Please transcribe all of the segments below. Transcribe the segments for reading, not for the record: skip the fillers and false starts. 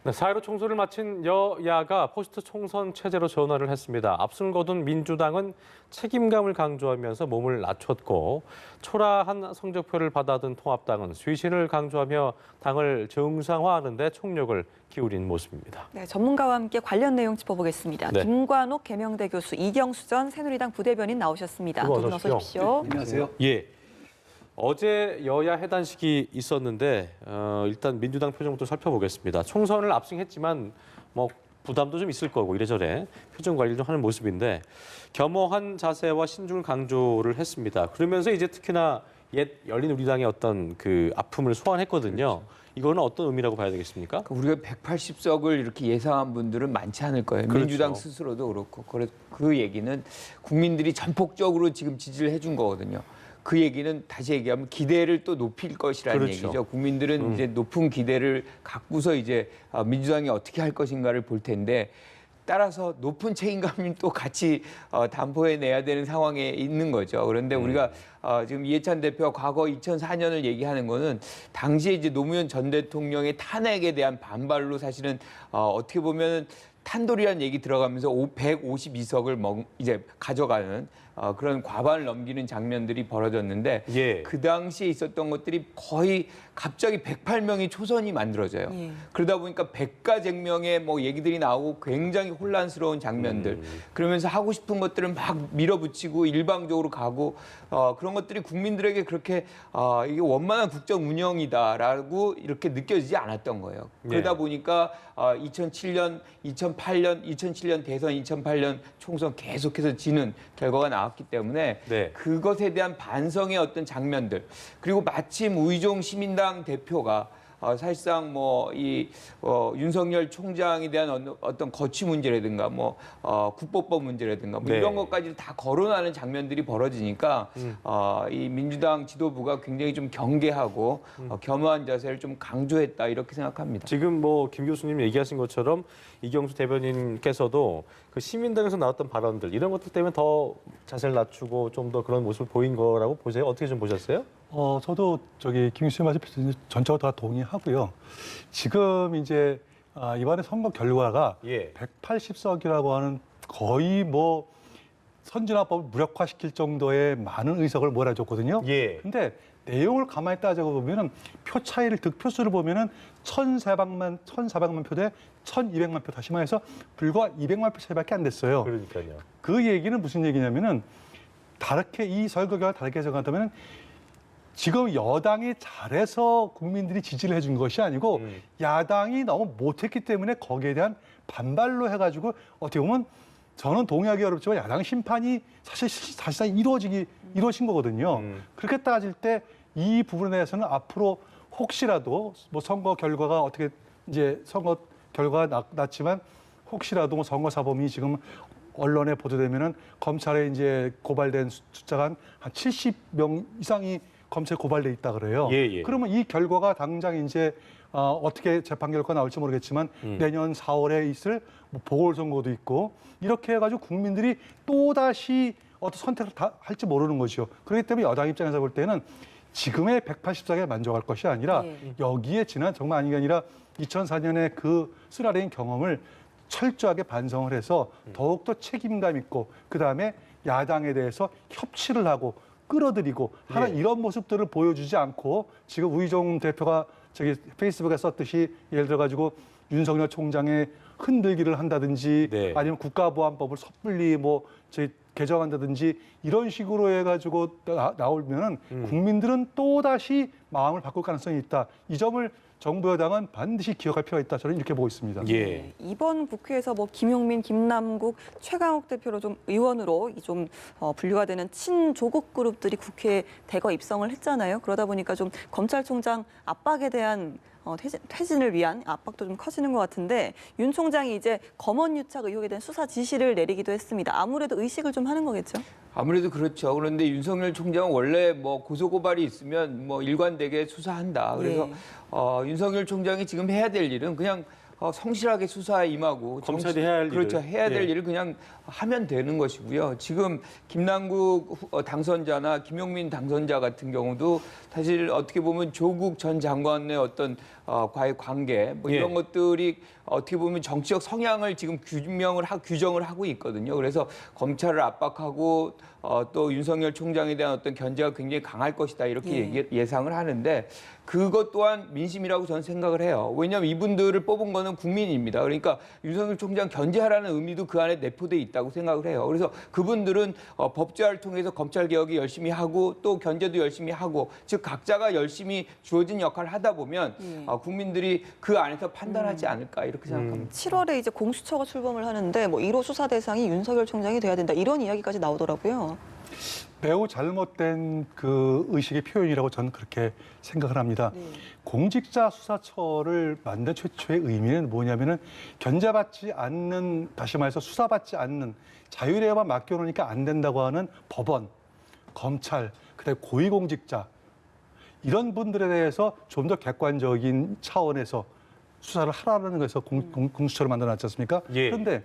네, 4.15 총선을 마친 여야가 포스트 총선 체제로 전환을 했습니다. 앞선 거둔 민주당은 책임감을 강조하면서 몸을 낮췄고 초라한 성적표를 받아든 통합당은 쇄신을 강조하며 당을 정상화하는 데 총력을 기울인 모습입니다. 네, 전문가와 함께 관련 내용 짚어보겠습니다. 네. 김관옥 개명대 교수, 이경수 전 새누리당 부대변인 나오셨습니다. 두 분 어서 오십시오. 안녕하세요. 예. 어제 여야 회단식이 있었는데 일단 민주당 표정부터 살펴보겠습니다. 총선을 압승했지만 뭐 부담도 좀 있을 거고 이래저래 표정 관리를 좀 하는 모습인데 겸허한 자세와 신중을 강조를 했습니다. 그러면서 이제 특히나 옛 열린우리당의 어떤 그 아픔을 소환했거든요. 그렇죠. 이거는 어떤 의미라고 봐야 되겠습니까? 우리가 180석을 이렇게 예상한 분들은 많지 않을 거예요. 그렇죠. 민주당 스스로도 그렇고. 그 얘기는 국민들이 전폭적으로 지금 지지를 해준 거거든요. 그 얘기는 다시 얘기하면 기대를 또 높일 것이라는 그렇죠. 얘기죠. 국민들은 이제 높은 기대를 갖고서 이제 민주당이 어떻게 할 것인가를 볼 텐데 따라서 높은 책임감을 또 같이 담보해내야 되는 상황에 있는 거죠. 그런데 우리가 지금 이해찬 대표가 과거 2004년을 얘기하는 거는 당시에 이제 노무현 전 대통령의 탄핵에 대한 반발로 사실은 어떻게 보면 탄돌이라는 얘기 들어가면서 152석을 이제 가져가는 그런 과반을 넘기는 장면들이 벌어졌는데 예. 그 당시에 있었던 것들이 거의 갑자기 108명이 초선이 만들어져요. 예. 그러다 보니까 백가쟁명의 뭐 얘기들이 나오고 굉장히 혼란스러운 장면들. 그러면서 하고 싶은 것들을 막 밀어붙이고 일방적으로 가고 그런 것들이 국민들에게 그렇게 이게 원만한 국정 운영이다라고 이렇게 느껴지지 않았던 거예요. 그러다 예. 보니까 2007년, 2007년 대선, 2008년 총선 계속해서 지는 결과가 나왔기 때문에 네. 그것에 대한 반성의 어떤 장면들 그리고 마침 우의종 시민당 대표가 사실상 윤석열 총장에 대한 어떤 거취 문제라든가 국보법 문제라든가 네. 이런 것까지 다 거론하는 장면들이 벌어지니까 이 민주당 지도부가 굉장히 좀 경계하고 겸허한 자세를 좀 강조했다 이렇게 생각합니다. 지금 뭐 김 교수님 얘기하신 것처럼 이경수 대변인께서도 그 시민당에서 나왔던 발언들 이런 것들 때문에 더 자세를 낮추고 좀 더 그런 모습을 보인 거라고 보세요? 어떻게 좀 보셨어요? 저도 김 교수님 말씀 전적으로 다 동의하고요. 지금 이제 이번에 선거 결과가 예. 180석이라고 하는 거의 선진화법을 무력화시킬 정도의 많은 의석을 몰아줬거든요. 예. 근데 내용을 가만히 따져보면은 표 차이를 득표수를 보면은 1,400만 표 대 1,200만 표 다시 말해서 불과 200만 표 차이밖에 안 됐어요. 그러니까요. 그 얘기는 무슨 얘기냐면은 이 선거 결과가 다르게 해석한다면 지금 여당이 잘해서 국민들이 지지를 해준 것이 아니고 야당이 너무 못했기 때문에 거기에 대한 반발로 해가지고 어떻게 보면 저는 동의하기 어렵지만 야당 심판이 사실상 이루어진 거거든요. 그렇게 따질 때 이 부분에 대해서는 앞으로 혹시라도 선거 결과가 어떻게 이제 선거 결과가 났지만 혹시라도 선거 사범이 지금 언론에 보도되면은 검찰에 이제 고발된 숫자가 한 70명 이상이 검찰에 고발돼 있다 그래요. 예. 그러면 이 결과가 당장 이제 어떻게 재판 결과 나올지 모르겠지만 내년 4월에 있을 보궐선거도 있고 이렇게 해가지고 국민들이 또 다시 어떤 선택을 다 할지 모르는 것이요. 그렇기 때문에 여당 입장에서 볼 때는 지금의 180석에 만족할 것이 아니라 여기에 지난 정말 아닌 게 아니라 2004년에 그 쓰라린 경험을 철저하게 반성을 해서 더욱더 책임감 있고 그다음에 야당에 대해서 협치를 하고 끌어들이고 하는 이런 모습들을 보여주지 않고 지금 우의종 대표가 페이스북에 썼듯이 예를 들어가지고 윤석열 총장의 흔들기를 한다든지 네. 아니면 국가보안법을 섣불리 개정한다든지 이런 식으로 해가지고 나오면은 국민들은 또다시 마음을 바꿀 가능성이 있다. 이 점을 정부 여당은 반드시 기억할 필요가 있다. 저는 이렇게 보고 있습니다. 예. 이번 국회에서 김용민, 김남국, 최강욱 대표로 좀 의원으로 분류가 되는 친조국 그룹들이 국회에 대거 입성을 했잖아요. 그러다 보니까 좀 검찰총장 압박에 대한 퇴진을 위한 압박도 좀 커지는 것 같은데 윤 총장이 이제 검언유착 의혹에 대한 수사 지시를 내리기도 했습니다. 아무래도 의식을 좀 하는 거겠죠? 아무래도 그렇죠. 그런데 윤석열 총장은 원래 고소고발이 있으면 일관되게 수사한다. 그래서 윤석열 총장이 지금 해야 될 일은 그냥 성실하게 수사에 임하고 검찰이 해야 할 그렇죠. 일을. 해야 될 일을 그냥 하면 되는 것이고요. 지금 김남국 당선자나 김용민 당선자 같은 경우도 사실 어떻게 보면 조국 전 장관의 어떤 과의 관계 뭐 이런 예. 것들이 어떻게 보면 정치적 성향을 지금 규정을 하고 있거든요. 그래서 검찰을 압박하고 또 윤석열 총장에 대한 어떤 견제가 굉장히 강할 것이다 이렇게 예상을 하는데 그것 또한 민심이라고 저는 생각을 해요. 왜냐하면 이분들을 뽑은 거는 국민입니다. 그러니까 윤석열 총장 견제하라는 의미도 그 안에 내포돼 있다고 생각을 해요. 그래서 그분들은 법제화를 통해서 검찰 개혁이 열심히 하고 또 견제도 열심히 하고 즉 각자가 열심히 주어진 역할을 하다 보면 국민들이 그 안에서 판단하지 않을까 이렇게 생각합니다. 7월에 이제 공수처가 출범을 하는데 뭐 1호 수사 대상이 윤석열 총장이 돼야 된다 이런 이야기까지 나오더라고요. 매우 잘못된 그 의식의 표현이라고 저는 그렇게 생각을 합니다. 공직자 수사처를 만든 최초의 의미는 뭐냐면은 견제받지 않는, 다시 말해서 수사받지 않는 자율에만 맡겨놓으니까 안 된다고 하는 법원, 검찰, 그다음에 고위공직자 이런 분들에 대해서 좀 더 객관적인 차원에서 수사를 하라는 것에서 공수처를 만들어놨지 않습니까? 예. 그런데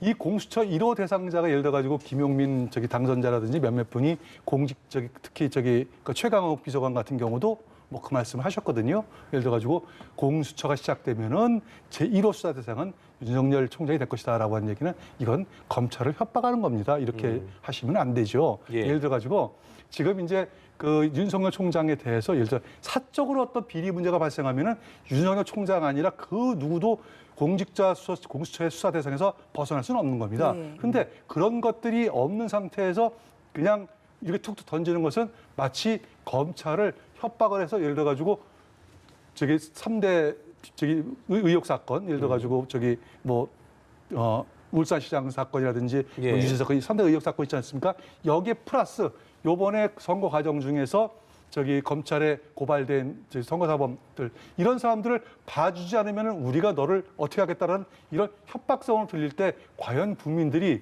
이 공수처 1호 대상자가 예를 들어가지고 김용민 당선자라든지 몇몇 분이 특히 그 최강욱 비서관 같은 경우도 뭐 그 말씀을 하셨거든요. 예를 들어가지고 공수처가 시작되면은 제1호 수사 대상은 윤석열 총장이 될 것이다라고 하는 얘기는 이건 검찰을 협박하는 겁니다. 이렇게 하시면 안 되죠. 예. 예를 들어가지고 지금 이제 그 윤석열 총장에 대해서 예를 들어 사적으로 어떤 비리 문제가 발생하면은 윤석열 총장 아니라 그 누구도 공수처의 수사 대상에서 벗어날 수는 없는 겁니다. 그런데 그런 것들이 없는 상태에서 그냥 이렇게 툭툭 던지는 것은 마치 검찰을 협박을 해서 예를 들어 가지고 3대 의혹 사건 예를 들어 가지고 울산시장 사건이라든지 예. 유신 사건 3대 의혹 사건 있지 않습니까? 여기에 플러스 요번에 선거 과정 중에서 검찰에 고발된 선거사범들 이런 사람들을 봐주지 않으면 우리가 너를 어떻게 하겠다는 이런 협박성을 들릴 때 과연 국민들이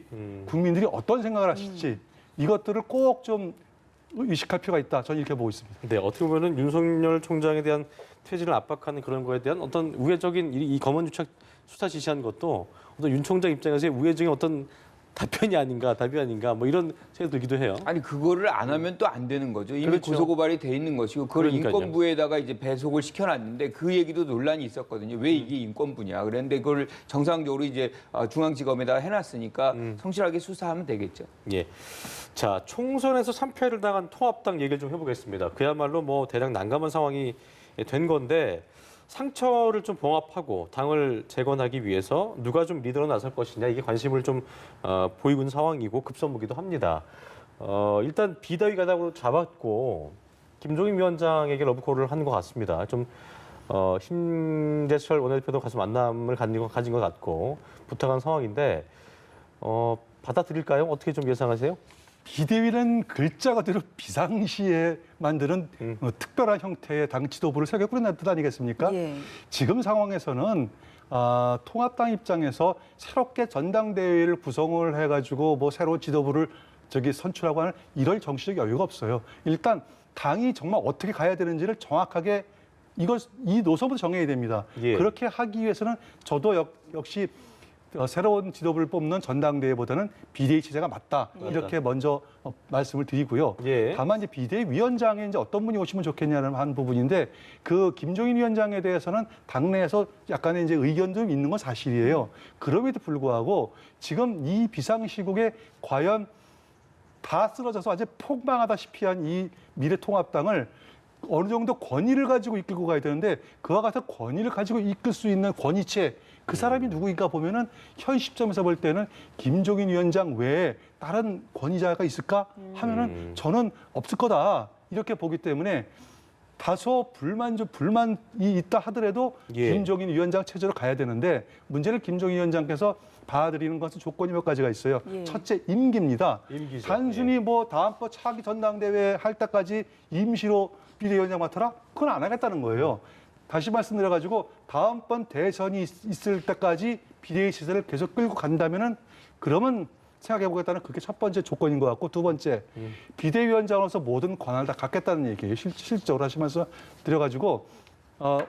어떤 생각을 하실지 이것들을 꼭 좀 의식할 필요가 있다. 저는 이렇게 보고 있습니다. 네, 어떻게 보면은 윤석열 총장에 대한 퇴진을 압박하는 그런 거에 대한 어떤 우회적인 이 검언유착 수사 지시한 것도 어떤 윤 총장 입장에서의 우회적인 어떤 답이 아닌가 뭐 이런 생각이 들기도 해요. 아니 그거를 안 하면 또 안 되는 거죠. 이미 그렇죠. 고소 고발이 돼 있는 것이고 그걸 그러니까요. 인권부에다가 이제 배속을 시켜놨는데 그 얘기도 논란이 있었거든요. 왜 이게 인권부냐. 그런데 그걸 정상적으로 이제 중앙지검에다 해놨으니까 성실하게 수사하면 되겠죠. 예. 자, 총선에서 3패를 당한 통합당 얘기를 좀 해보겠습니다. 그야말로 뭐 대략 난감한 상황이 된 건데 상처를 좀 봉합하고 당을 재건하기 위해서 누가 좀 리더로 나설 것이냐 이게 관심을 좀 보이고 있는 상황이고 급선무기도 합니다. 일단 비대위 가닥으로 잡았고 김종인 위원장에게 러브콜을 한 것 같습니다. 좀 심재철 원내대표도 가서 만남을 가진 것 같고 부탁한 상황인데 받아들일까요? 어떻게 좀 예상하세요? 비대위는 글자 그대로 비상시에 만드는 특별한 형태의 당 지도부를 새겨 꾸려낸 뜻 아니겠습니까? 예. 지금 상황에서는 통합당 입장에서 새롭게 전당대회를 구성을 해가지고 뭐 새로운 지도부를 선출하고 하는 이럴 정치적 여유가 없어요. 일단 당이 정말 어떻게 가야 되는지를 정확하게 이 노선부터 정해야 됩니다. 예. 그렇게 하기 위해서는 저도 역시 새로운 지도부를 뽑는 전당대회보다는 비대위 체제가 맞다. 이렇게 먼저 말씀을 드리고요. 예. 다만 이제 비대위 위원장에 이제 어떤 분이 오시면 좋겠냐는 한 부분인데 그 김종인 위원장에 대해서는 당내에서 약간의 이제 의견 좀 있는 건 사실이에요. 그럼에도 불구하고 지금 이 비상시국에 과연 다 쓰러져서 아주 폭망하다시피 한 이 미래통합당을 어느 정도 권위를 가지고 이끌고 가야 되는데 그와 같은 권위를 가지고 이끌 수 있는 권위체 그 사람이 누구인가 보면은 현 시점에서 볼 때는 김종인 위원장 외에 다른 권위자가 있을까 하면은 저는 없을 거다 이렇게 보기 때문에 다소 불만이 있다 하더라도 예. 김종인 위원장 체제로 가야 되는데 문제는 김종인 위원장께서 받아들이는 것은 조건이 몇 가지가 있어요. 예. 첫째 임기입니다. 임기죠. 단순히 뭐 다음번 차기 전당대회 할 때까지 임시로 비대위원장 맡아라? 그건 안 하겠다는 거예요. 다시 말씀드려가지고 다음번 대선이 있을 때까지 비대위 시세를 계속 끌고 간다면은 그러면 생각해보겠다는 그게 첫 번째 조건인 것 같고 두 번째 비대위원장으로서 모든 권한을 다 갖겠다는 얘기예요. 실질적으로 하시면서 드려가지고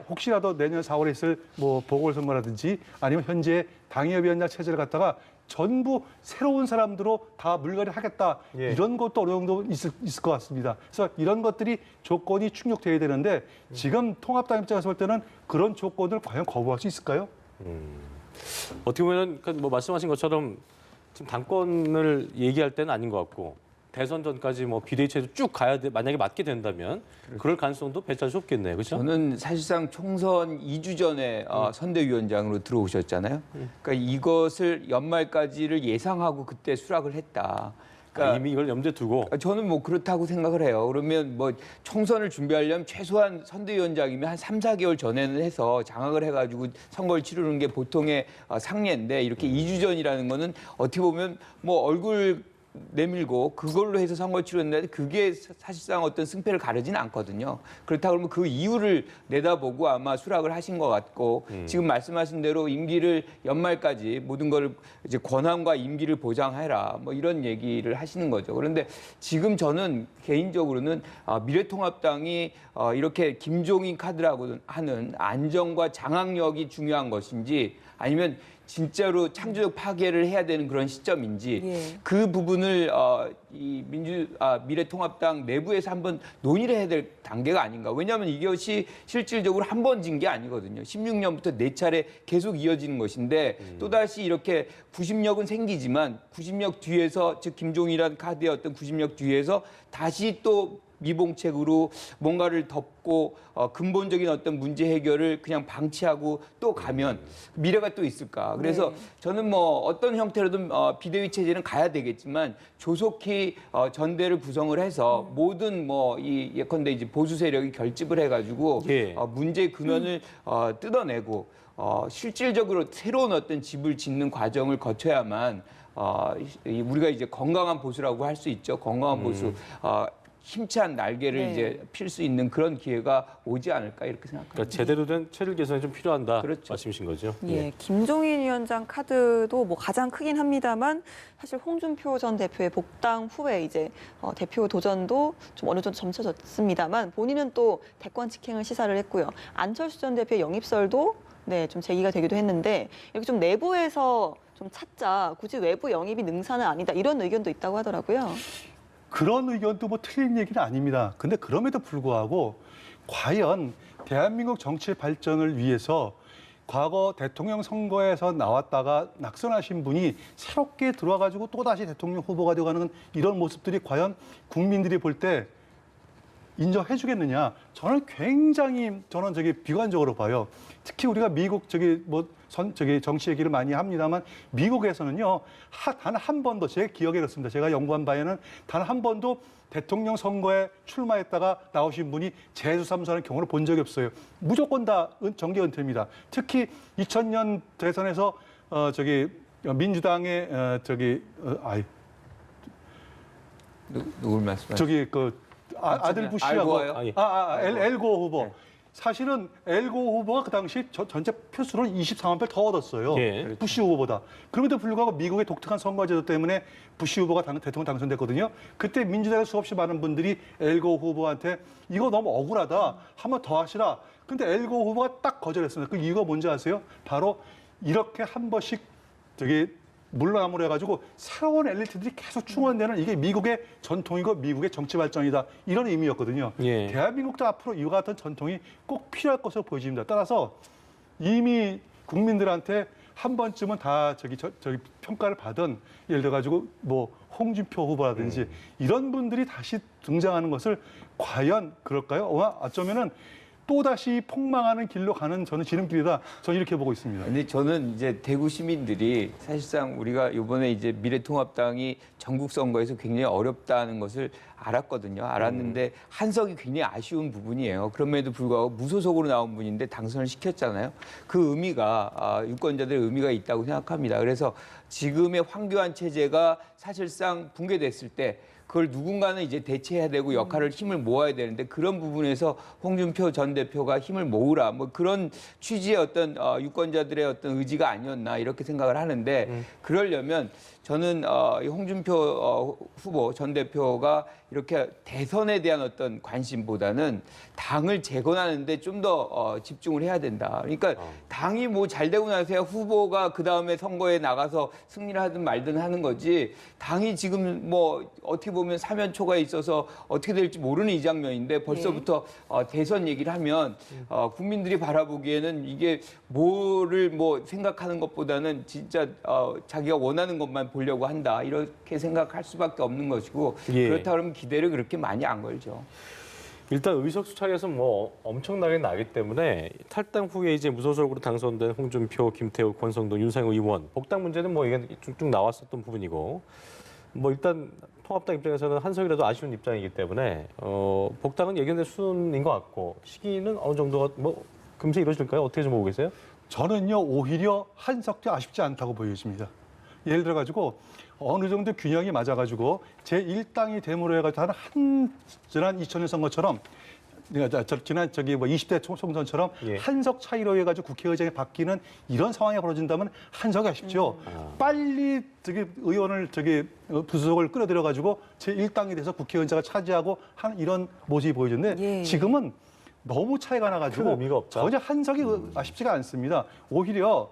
혹시라도 내년 4월에 있을 뭐 보궐선거라든지 아니면 현재 당협위원장 체제를 갖다가 전부 새로운 사람들로 다 물갈이 하겠다. 예. 이런 것도 어느 정도 있을 것 같습니다. 그래서 이런 것들이 조건이 충족돼야 되는데 지금 통합당 입장에서 볼 때는 그런 조건을 과연 거부할 수 있을까요? 어떻게 보면 뭐 말씀하신 것처럼 지금 당권을 얘기할 때는 아닌 것 같고 대선 전까지 뭐 비대위 체제 쭉 가야 돼. 만약에 맞게 된다면 그럴 가능성도 배제할 수 없겠네요. 그렇죠? 저는 사실상 총선 2주 전에 선대위원장으로 들어오셨잖아요. 그러니까 이것을 연말까지를 예상하고 그때 수락을 했다. 그러니까 이미 이걸 염두에 두고 저는 뭐 그렇다고 생각을 해요. 그러면 뭐 총선을 준비하려면 최소한 선대위원장이면 한 3, 4개월 전에는 해서 장악을 해가지고 선거를 치르는 게 보통의 상례인데 이렇게 2주 전이라는 거는 어떻게 보면 뭐 얼굴 내밀고 그걸로 해서 선거를 치렀는데 그게 사실상 어떤 승패를 가르지는 않거든요. 그렇다 그러면 그 이유를 내다보고 아마 수락을 하신 것 같고 지금 말씀하신 대로 임기를 연말까지 모든 걸 이제 권한과 임기를 보장해라 뭐 이런 얘기를 하시는 거죠. 그런데 지금 저는 개인적으로는 미래통합당이 이렇게 김종인 카드라고 하는 안정과 장악력이 중요한 것인지 아니면 진짜로 창조적 파괴를 해야 되는 그런 시점인지 예. 그 부분을 이 미래통합당 내부에서 한번 논의를 해야 될 단계가 아닌가. 왜냐하면 이것이 실질적으로 한 번 진 게 아니거든요. 16년부터 4차례 계속 이어지는 것인데 또다시 이렇게 구심력은 생기지만 구심력 뒤에서 즉 김종인이라는 카드의 어떤 구심력 뒤에서 다시 또 미봉책으로 뭔가를 덮고 근본적인 어떤 문제 해결을 그냥 방치하고 또 가면 미래가 또 있을까. 그래서 네. 저는 뭐 어떤 형태로든 비대위 체제는 가야 되겠지만 조속히 전대를 구성을 해서 모든 뭐 이 예컨대 이제 보수 세력이 결집을 해가지고 예. 문제의 근원을 뜯어내고 실질적으로 새로운 어떤 집을 짓는 과정을 거쳐야만 우리가 이제 건강한 보수라고 할 수 있죠. 건강한 보수. 힘찬 날개를 네. 이제 필 수 있는 그런 기회가 오지 않을까 이렇게 생각합니다. 그러니까 제대로 된 체질 개선이 좀 필요한다. 그렇죠. 말씀이신 거죠. 예, 김종인 위원장 카드도 뭐 가장 크긴 합니다만 사실 홍준표 전 대표의 복당 후에 이제 대표 도전도 좀 어느 정도 점쳐졌습니다만 본인은 또 대권 직행을 시사를 했고요. 안철수 전 대표의 영입설도 네, 좀 제기가 되기도 했는데 이렇게 좀 내부에서 좀 찾자 굳이 외부 영입이 능사는 아니다 이런 의견도 있다고 하더라고요. 그런 의견도 뭐 틀린 얘기는 아닙니다. 근데 그럼에도 불구하고 과연 대한민국 정치 발전을 위해서 과거 대통령 선거에서 나왔다가 낙선하신 분이 새롭게 들어와가지고 또다시 대통령 후보가 되어가는 이런 모습들이 과연 국민들이 볼 때 인정해 주겠느냐? 저는 굉장히 비관적으로 봐요. 특히 우리가 미국 정치 얘기를 많이 합니다만 미국에서는요 단 한 번도 제 기억에 그렇습니다. 제가 연구한 바에는 단 한 번도 대통령 선거에 출마했다가 나오신 분이 재수삼수하는 경우를 본 적이 없어요. 무조건 다 정계 은퇴입니다. 특히 2000년 대선에서 민주당의 누굴 말씀하시죠? 아들 부시하고 알고요? 엘고 후보. 네. 사실은 엘고 후보가 그 당시 전체 표수로 24만 표 더 얻었어요. 예. 부시 후보보다. 그럼에도 불구하고 미국의 독특한 선거제도 때문에 부시 후보가 대통령 당선됐거든요. 그때 민주당의 수없이 많은 분들이 엘고 후보한테 이거 너무 억울하다. 한 번 더 하시라. 근데 엘고 후보가 딱 거절했습니다. 그 이유가 뭔지 아세요? 바로 이렇게 한 번씩 물러남으로 해가지고 새로운 엘리트들이 계속 충원되는 이게 미국의 전통이고 미국의 정치 발전이다. 이런 의미였거든요. 예. 대한민국도 앞으로 이와 같은 전통이 꼭 필요할 것으로 보여집니다. 따라서 이미 국민들한테 한 번쯤은 다 평가를 받은 예를 들어가지고 뭐 홍준표 후보라든지 이런 분들이 다시 등장하는 것을 과연 그럴까요? 어쩌면은 또다시 폭망하는 길로 가는 저는 지름길이다. 저는 이렇게 보고 있습니다. 근데 저는 이제 대구 시민들이 사실상 우리가 이번에 이제 미래통합당이 전국 선거에서 굉장히 어렵다는 것을 알았거든요. 알았는데 한석이 굉장히 아쉬운 부분이에요. 그럼에도 불구하고 무소속으로 나온 분인데 당선을 시켰잖아요. 그 의미가 유권자들의 의미가 있다고 생각합니다. 그래서 지금의 황교안 체제가 사실상 붕괴됐을 때 그걸 누군가는 이제 대체해야 되고 힘을 모아야 되는데 그런 부분에서 홍준표 전 대표가 힘을 모으라 뭐 그런 취지의 어떤 유권자들의 어떤 의지가 아니었나 이렇게 생각을 하는데 그러려면 저는 홍준표 후보 전 대표가 이렇게 대선에 대한 어떤 관심보다는 당을 재건하는데 좀 더 집중을 해야 된다. 그러니까 당이 뭐 잘 되고 나서야 후보가 그 다음에 선거에 나가서 승리를 하든 말든 하는 거지. 당이 지금 뭐 어떻게 보면 사면초가 있어서 어떻게 될지 모르는 이 장면인데 벌써부터 대선 얘기를 하면 국민들이 바라보기에는 이게 뭐를 뭐 생각하는 것보다는 진짜 자기가 원하는 것만 보려고 한다. 이렇게 생각할 수밖에 없는 것이고 예. 그렇다 그러면 기대를 그렇게 많이 안 걸죠. 일단 의석수 차이에서 뭐 엄청나게 나기 때문에 탈당 후에 이제 무소속으로 당선된 홍준표, 김태우, 권성동, 윤상호 의원 복당 문제는 뭐 이게 쭉쭉 나왔었던 부분이고 뭐 일단 통합당 입장에서는 한석이라도 아쉬운 입장이기 때문에 복당은 예견된 수준인 것 같고 시기는 어느 정도가 뭐 금세 이루어질까요? 어떻게 좀 보고 계세요? 저는요 오히려 한석도 아쉽지 않다고 보여집니다. 예를 들어 가지고 어느 정도 균형이 맞아 가지고 제 1당이 됨으로 해 가지고 지난 2000년 선거처럼 지난 저기 뭐 20대 총선처럼 예. 한석 차이로 해 가지고 국회의장이 바뀌는 이런 상황이 벌어진다면 한석이 아쉽죠. 빨리 저기 의원을 저기 부수석을 끌어들여 가지고 제 1당이 돼서 국회의장을 차지하고 하는 이런 모습이 보여졌는데 예. 지금은 너무 차이가 나가지고 큰 의미가 없다. 전혀 한석이 아쉽지가 않습니다. 오히려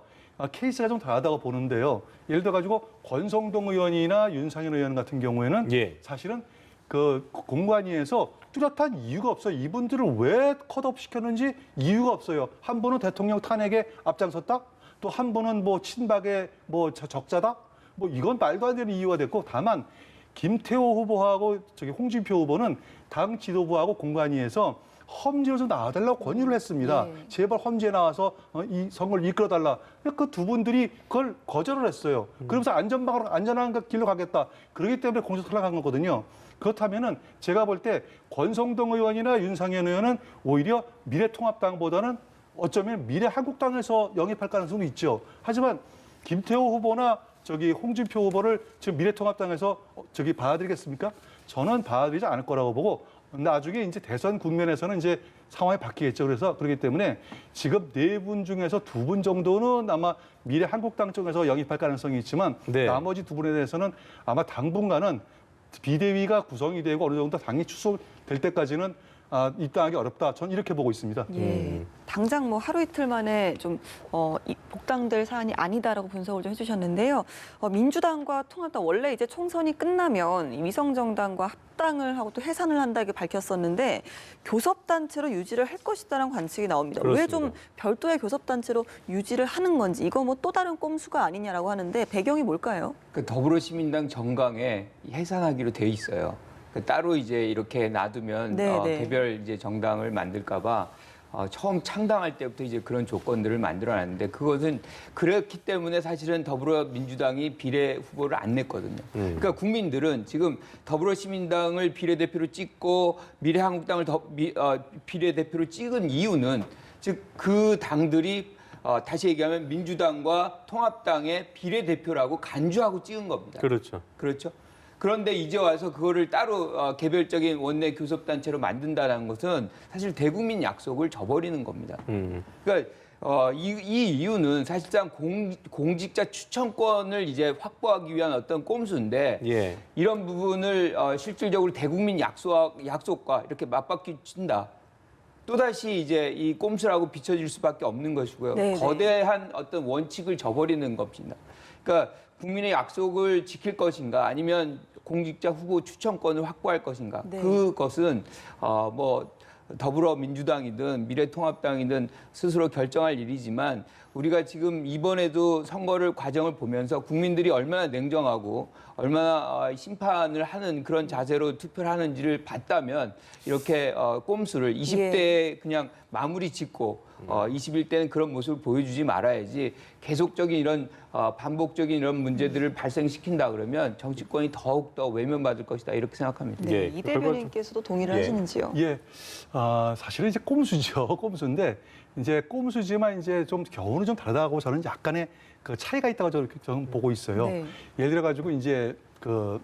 케이스가 좀 다르다고 보는데요. 예를 들어 가지고 권성동 의원이나 윤상현 의원 같은 경우에는 예. 사실은 그 공관위에서 뚜렷한 이유가 없어요. 이분들을 왜 컷업 시켰는지 이유가 없어요. 한 분은 대통령 탄핵에 앞장섰다. 또 한 분은 뭐 친박의 뭐 적자다. 뭐 이건 말도 안 되는 이유가 됐고 다만 김태호 후보하고 저기 홍준표 후보는 당 지도부하고 공관위에서 험지로 좀 나와달라고 권유를 했습니다. 네. 제발 험지에 나와서 이 선거를 이끌어달라. 그 두 분들이 그걸 거절을 했어요. 그러면서 안전한 길로 가겠다. 그렇기 때문에 공석 탈락한 거거든요. 그렇다면은 제가 볼 때 권성동 의원이나 윤상현 의원은 오히려 미래통합당보다는 어쩌면 미래한국당에서 영입할 가능성도 있죠. 하지만 김태호 후보나 저기 홍준표 후보를 지금 미래통합당에서 저기 받아들이겠습니까? 저는 받아들이지 않을 거라고 보고 나중에 이제 대선 국면에서는 이제 상황이 바뀌겠죠. 그래서 그렇기 때문에 지금 네 분 중에서 두 분 정도는 아마 미래한국당 쪽에서 영입할 가능성이 있지만 네. 나머지 두 분에 대해서는 아마 당분간은 비대위가 구성이 되고 어느 정도 당이 추속될 때까지는 입당하기 어렵다. 전 이렇게 보고 있습니다. 예. 당장 뭐 하루 이틀 만에 좀 복당될 사안이 아니다라고 분석을 좀 해주셨는데요. 민주당과 통합당 원래 이제 총선이 끝나면 이 위성정당과 합당을 하고 또 해산을 한다고 밝혔었는데 교섭단체로 유지를 할 것이다라는 관측이 나옵니다. 왜 그렇습니다. 좀 별도의 교섭단체로 유지를 하는 건지 이거 뭐 또 다른 꼼수가 아니냐라고 하는데 배경이 뭘까요? 그 더불어시민당 정강에 해산하기로 돼 있어요. 그 따로 이제 이렇게 놔두면 네. 개별 이제 정당을 만들까봐 처음 창당할 때부터 이제 그런 조건들을 만들어놨는데 그것은 그렇기 때문에 사실은 더불어민주당이 비례 후보를 안 냈거든요. 그러니까 국민들은 지금 더불어시민당을 비례대표로 찍고 미래한국당을 비례대표로 찍은 이유는 즉 그 당들이 다시 얘기하면 민주당과 통합당의 비례대표라고 간주하고 찍은 겁니다. 그렇죠. 그렇죠. 그런데 이제 와서 그거를 따로 개별적인 원내 교섭단체로 만든다는 것은 사실 대국민 약속을 저버리는 겁니다. 그러니까 이 이유는 사실상 공직자 추천권을 이제 확보하기 위한 어떤 꼼수인데 예. 이런 부분을 실질적으로 대국민 약속과 이렇게 맞바뀌친다. 또다시 이제 이 꼼수라고 비춰질 수밖에 없는 것이고요. 네네. 거대한 어떤 원칙을 저버리는 겁니다. 그러니까 국민의 약속을 지킬 것인가 아니면 공직자 후보 추천권을 확보할 것인가. 네. 그것은 뭐 더불어민주당이든 미래통합당이든 스스로 결정할 일이지만 우리가 지금 이번에도 선거를 과정을 보면서 국민들이 얼마나 냉정하고 얼마나 심판을 하는 그런 자세로 투표를 하는지를 봤다면 이렇게 꼼수를 20대에 그냥 마무리 짓고 21대는 그런 모습을 보여주지 말아야지 계속적인 이런 반복적인 이런 문제들을 발생시킨다 그러면 정치권이 더욱더 외면받을 것이다 이렇게 생각합니다. 네, 예, 이 결과 대변인께서도 동의를 예. 하시는지요? 예, 사실은 이제 꼼수죠. 꼼수인데 이제 꼼수지만 이제 좀 경우는 좀 다르다고 저는 약간의 그 차이가 있다고 저는 보고 있어요. 네. 예를 들어 가지고 이제 그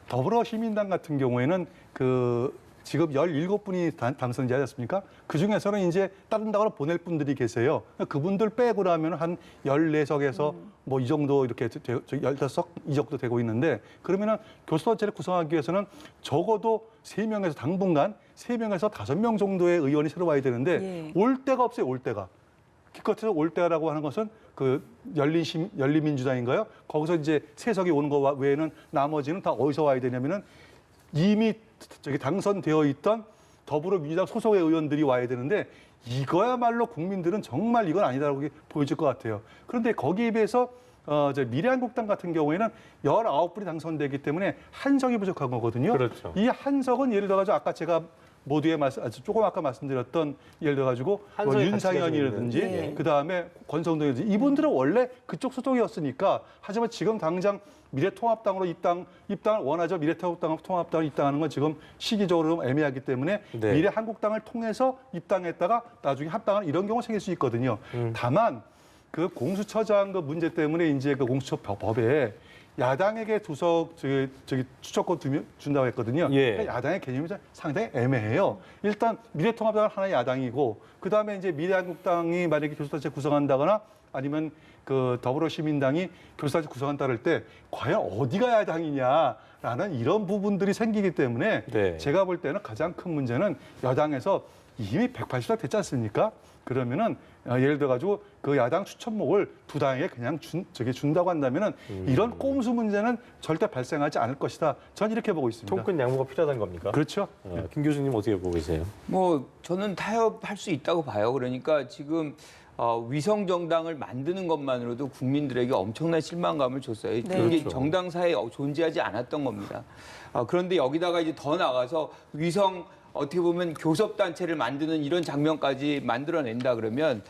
더불어시민당 같은 경우에는 그 지금 17분이 당선되지 않았습니까? 그중에서는 이제 다른 당으로 보낼 분들이 계세요. 그분들 빼고 나면 한 14석에서 뭐 이 정도 이렇게 15석 이 정도 되고 있는데 그러면은 교섭단체를 구성하기 위해서는 적어도 3명에서 당분간 3명에서 5명 정도의 의원이 새로 와야 되는데 예. 올 데가 없어요, 올 데가. 기껏해서 올 때라고 하는 것은 그 열린민주당인가요? 거기서 이제 3석이 오는 거 외에는 나머지는 다 어디서 와야 되냐면은 이미 저기 당선되어 있던 더불어민주당 소속의 의원들이 와야 되는데 이거야말로 국민들은 정말 이건 아니다라고 보여질 것 같아요. 그런데 거기에 비해서 미래한국당 같은 경우에는 19분이 당선되기 때문에 한 석이 부족한 거거든요. 그렇죠. 이 한 석은 예를 들어서 아까 제가 모두에 조금 아까 말씀드렸던 예를 들어가지고 뭐 윤상현이라든지 예. 그다음에 권성동이라든지 이분들은 원래 그쪽 소속이었으니까 하지만 지금 당장 미래통합당으로 입당을 원하죠. 미래통합당으로 입당하는 건 지금 시기적으로 좀 애매하기 때문에 네. 미래한국당을 통해서 입당했다가 나중에 합당하는 이런 경우가 생길 수 있거든요. 다만 그 공수처장 그 문제 때문에 이제 그 공수처 법에 야당에게 저기 추천권 준다고 했거든요. 예. 그러니까 야당의 개념이 상당히 애매해요. 일단 미래통합당은 하나의 야당이고 그다음에 이제 미래한국당이 만약에 교섭단체 구성한다거나 아니면 그 더불어시민당이 교섭단체 구성한다 할 때 과연 어디가 야당이냐라는 이런 부분들이 생기기 때문에 네. 제가 볼 때는 가장 큰 문제는 여당에서 이미 180석 됐지 않습니까? 그러면은 예를 들어 가지고 그 야당 추천목을 두 당에게 그냥 준다고 한다면은 이런 꼼수 문제는 절대 발생하지 않을 것이다. 저는 이렇게 보고 있습니다. 통큰 양보가 필요하다는 겁니까? 그렇죠. 김 교수님 어떻게 보고 계세요? 뭐 저는 타협할 수 있다고 봐요. 그러니까 지금 위성 정당을 만드는 것만으로도 국민들에게 엄청난 실망감을 줬어요. 네. 이게 그렇죠. 정당사에 존재하지 않았던 겁니다. 그런데 여기다가 이제 더 나가서 위성 어떻게 보면 교섭단체를 만드는 이런 장면까지 만들어낸다 그러면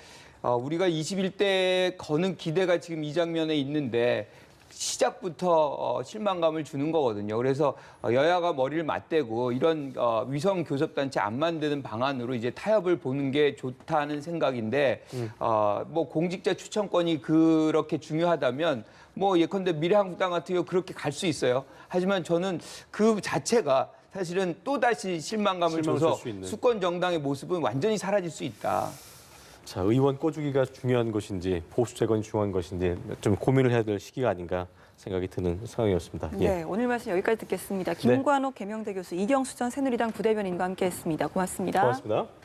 우리가 21대 거는 기대가 지금 이 장면에 있는데 시작부터 실망감을 주는 거거든요. 그래서 여야가 머리를 맞대고 이런 위성 교섭단체 안 만드는 방안으로 이제 타협을 보는 게 좋다는 생각인데 뭐 공직자 추천권이 그렇게 중요하다면 뭐 예컨대 미래한국당 같은 경우 그렇게 갈 수 있어요. 하지만 저는 그 자체가 사실은 또다시 실망감을 실망을 줘서 줄 수 있는. 수권 정당의 모습은 완전히 사라질 수 있다. 자, 의원 꿔주기가 중요한 것인지 보수 재건이 중요한 것인지 좀 고민을 해야 될 시기가 아닌가 생각이 드는 상황이었습니다. 네, 오늘 말씀 여기까지 듣겠습니다. 김관옥 개명대 교수, 이경수 전 새누리당 부대변인과 함께했습니다. 고맙습니다. 고맙습니다.